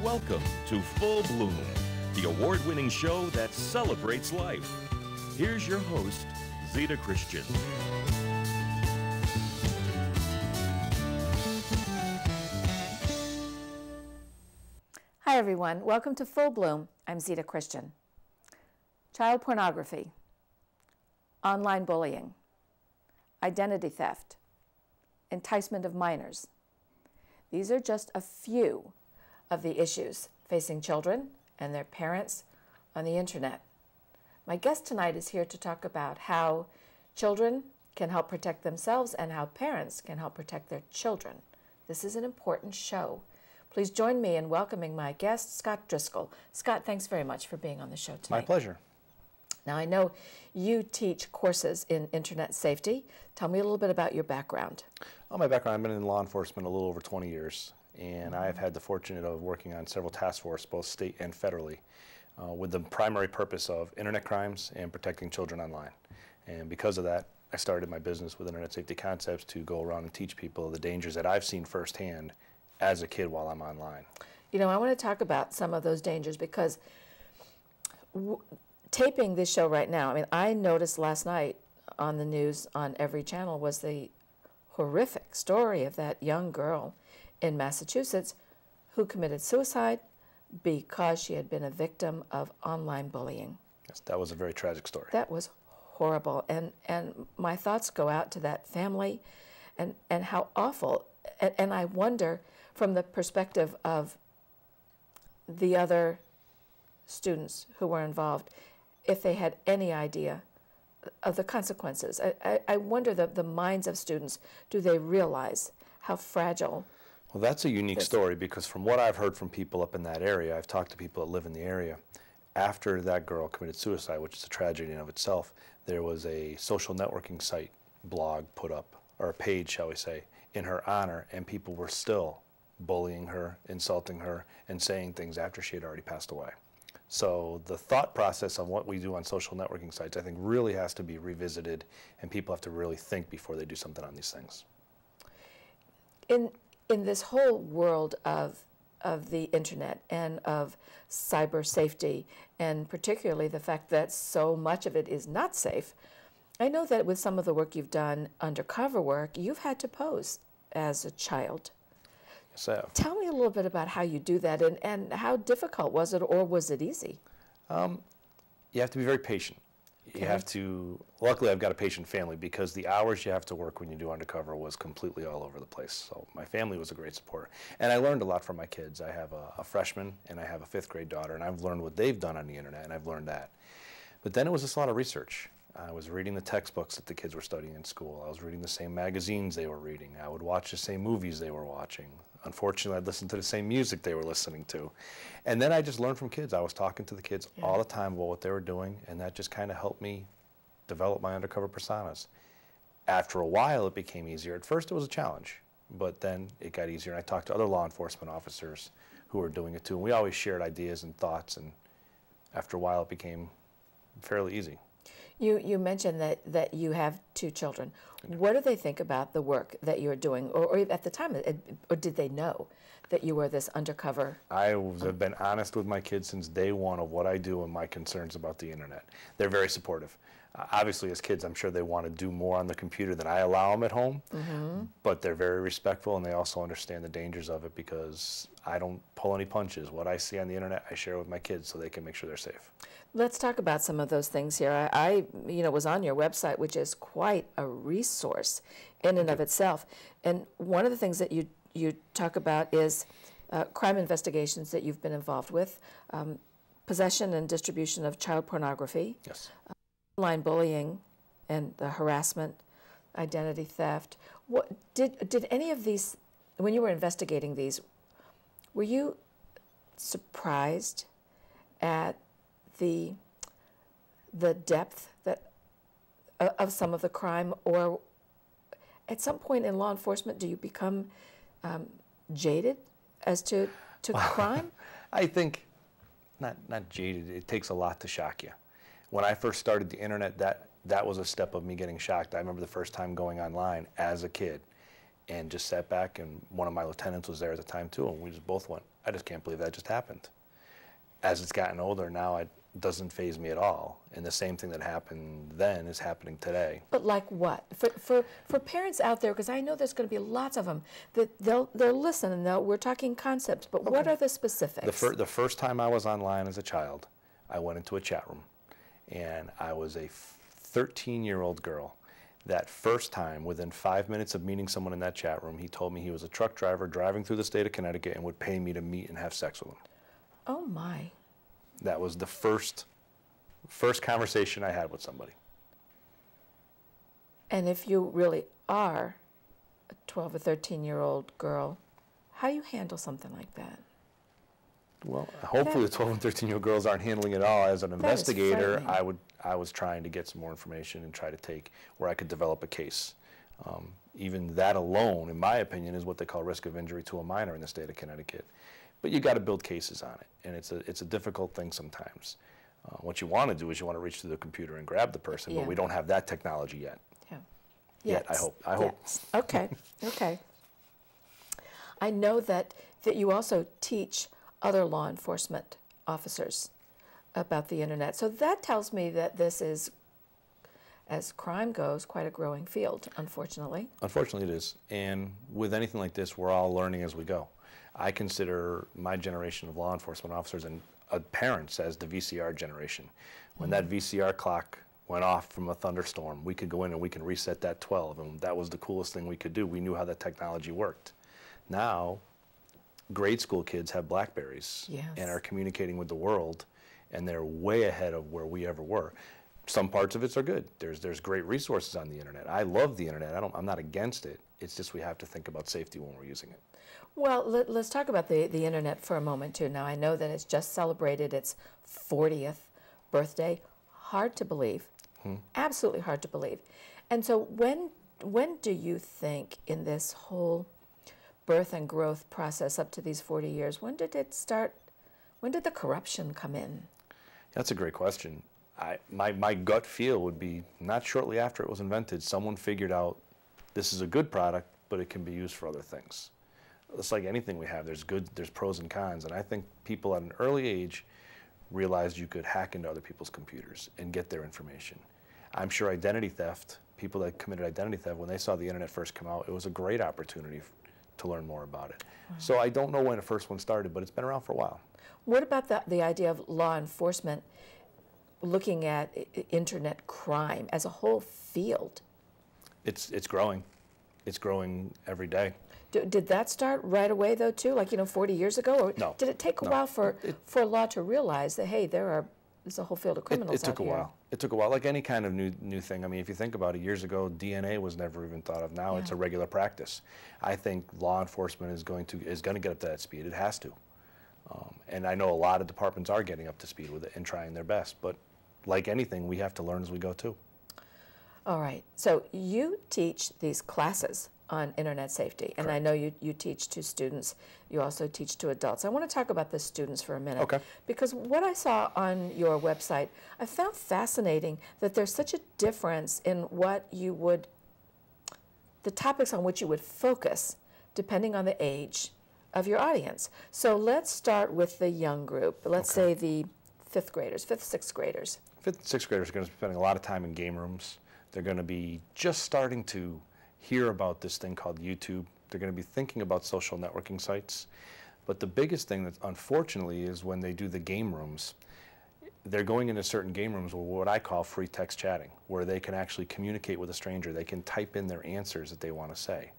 Welcome to Full Bloom, the award-winning show that celebrates life. Here's your host, Zita Christian. Hi everyone, welcome to Full Bloom. I'm Zita Christian. Child pornography, online bullying, identity theft, enticement of minors. These are just a few of the issues facing children and their parents on the internet. My guest tonight is here to talk about how children can help protect themselves and how parents can help protect their children. This is an important show. Please join me in welcoming my guest, Scott Driscoll. Scott, thanks very much for being on the show tonight. My pleasure. Now, I know you teach courses in internet safety. Tell me a little bit about your background. Well, my background, I've been in law enforcement a little over 20 years, and I've had the fortune of working on several task forces, both state and federally, with the primary purpose of internet crimes and protecting children online. And because of that, I started my business with Internet Safety Concepts to go around and teach people the dangers that I've seen firsthand as a kid while I'm online. You know, I want to talk about some of those dangers because taping this show right now, I mean, I noticed last night on the news on every channel was the horrific story of that young girl in Massachusetts who committed suicide because she had been a victim of online bullying. Yes, that was a very tragic story. That was horrible, and my thoughts go out to that family and how awful. And I wonder, from the perspective of the other students who were involved, if they had any idea of the consequences. I wonder the minds of students, do they realize how fragile? Well, that's a unique story because from what I've heard from people up in that area, I've talked to people that live in the area, after that girl committed suicide, which is a tragedy in of itself, there was a social networking site, blog put up, or a page, shall we say, in her honor, and people were still bullying her, insulting her, and saying things after she had already passed away. So the thought process of what we do on social networking sites, I think, really has to be revisited, and people have to really think before they do something on these things. In this whole world of the internet and of cyber safety, and particularly the fact that so much of it is not safe, I know that with some of the work you've done, undercover work, you've had to pose as a child. Yes, I have. Tell me a little bit about how you do that, and how difficult was it, or was it easy? You have to be very patient. Okay. You have to, luckily I've got a patient family because the hours you have to work when you do undercover was completely all over the place. So my family was a great supporter. And I learned a lot from my kids. I have a freshman and I have a 5th grade daughter, and I've learned what they've done on the internet, and I've learned that. But then it was just a lot of research. I was reading the textbooks that the kids were studying in school. I was reading the same magazines they were reading. I would watch the same movies they were watching. Unfortunately, I'd listen to the same music they were listening to. And then I just learned from kids. I was talking to the kids all the time about what they were doing, and that just kind of helped me develop my undercover personas. After a while, it became easier. At first, it was a challenge, but then it got easier. And I talked to other law enforcement officers who were doing it too, and we always shared ideas and thoughts, and after a while, it became fairly easy. You mentioned that you have 2 children. What do they think about the work that you're doing, or at the time, or did they know that you were this undercover? I have been honest with my kids since day one of what I do and my concerns about the internet. They're very supportive. Obviously, as kids, I'm sure they want to do more on the computer than I allow them at home, but they're very respectful, and they also understand the dangers of it because I don't pull any punches. What I see on the internet, I share with my kids so they can make sure they're safe. Let's talk about some of those things here. I was on your website, which is quite a resource in and of itself. And one of the things that you talk about is crime investigations that you've been involved with, possession and distribution of child pornography, Yes. Online bullying and the harassment, identity theft. What did any of these, when you were investigating these, were you surprised at the depth of some of the crime, or at some point in law enforcement do you become jaded as to crime? I think not jaded. It takes a lot to shock you. When I first started the internet, that was a step of me getting shocked. I remember the first time going online as a kid and just sat back, and one of my lieutenants was there at the time too, and we just both went, I just can't believe that just happened. As it's gotten older now, it doesn't faze me at all, and the same thing that happened then is happening today. But like what? For parents out there, because I know there's going to be lots of them, that they'll listen and we're talking concepts, but what are the specifics? The first time I was online as a child, I went into a chat room, and I was a 13-year-old girl. That first time, within 5 minutes of meeting someone in that chat room, he told me he was a truck driver driving through the state of Connecticut and would pay me to meet and have sex with him. Oh my. That was the first conversation I had with somebody. And if you really are a 12 or 13-year-old girl, how do you handle something like that? Well, hopefully the 12 and 13-year-old girls aren't handling it all. As an investigator, I was trying to get some more information and try to take where I could develop a case. Even that alone, in my opinion, is what they call risk of injury to a minor in the state of Connecticut. But you got to build cases on it, and it's a difficult thing sometimes. What you want to do is you want to reach through the computer and grab the person, but we don't have that technology yet. Yeah. Yet, I hope. Yes. Okay. Okay. I know that you also teach other law enforcement officers about the internet. So that tells me that this is, as crime goes, quite a growing field, unfortunately. Unfortunately, it is. And with anything like this, we're all learning as we go. I consider my generation of law enforcement officers and parents as the VCR generation. When that VCR clock went off from a thunderstorm, we could go in and we can reset that 12, and that was the coolest thing we could do. We knew how that technology worked. Now, grade school kids have BlackBerries and are communicating with the world, and they're way ahead of where we ever were. Some parts of it are good. There's great resources on the internet. I love the internet. I'm not against it. It's just we have to think about safety when we're using it. Well, let's talk about the internet for a moment too. Now, I know that it's just celebrated its 40th birthday. Hard to believe. Absolutely hard to believe. And so when do you think in this whole birth and growth process up to these 40 years, when did it start? When did the corruption come in? That's a great question. My gut feel would be not shortly after it was invented, someone figured out this is a good product, but it can be used for other things. It's like anything we have, there's pros and cons, and I think people at an early age realized you could hack into other people's computers and get their information. I'm sure identity theft, people that committed identity theft, when they saw the internet first come out, it was a great opportunity to learn more about it. So I don't know when the first one started, but it's been around for a while. What about the idea of law enforcement looking at internet crime as a whole field? It's growing. It's growing every day. Did that start right away, though, too, like, 40 years ago? Or no. Did it take a while for law to realize that, hey, there's a whole field of criminals out here? It took a while. It took a while, like any kind of new thing. I mean, if you think about it, years ago, DNA was never even thought of. Now it's a regular practice. I think law enforcement is going to get up to that speed. It has to. And I know a lot of departments are getting up to speed with it and trying their best. But like anything, we have to learn as we go, too. All right. So you teach these classes on internet safety, and I know you teach to students. You also teach to adults. I want to talk about the students for a minute. Okay. Because what I saw on your website, I found fascinating that there's such a difference in what the topics on which you would focus depending on the age of your audience. So let's start with the young group. Let's say the fifth, sixth graders. Fifth and sixth graders are going to be spending a lot of time in game rooms. They're going to be just starting to hear about this thing called YouTube. They're going to be thinking about social networking sites. But the biggest thing that unfortunately is when they do the game rooms, they're going into certain game rooms with what I call free text chatting, where they can actually communicate with a stranger. They can type in their answers that they want to say.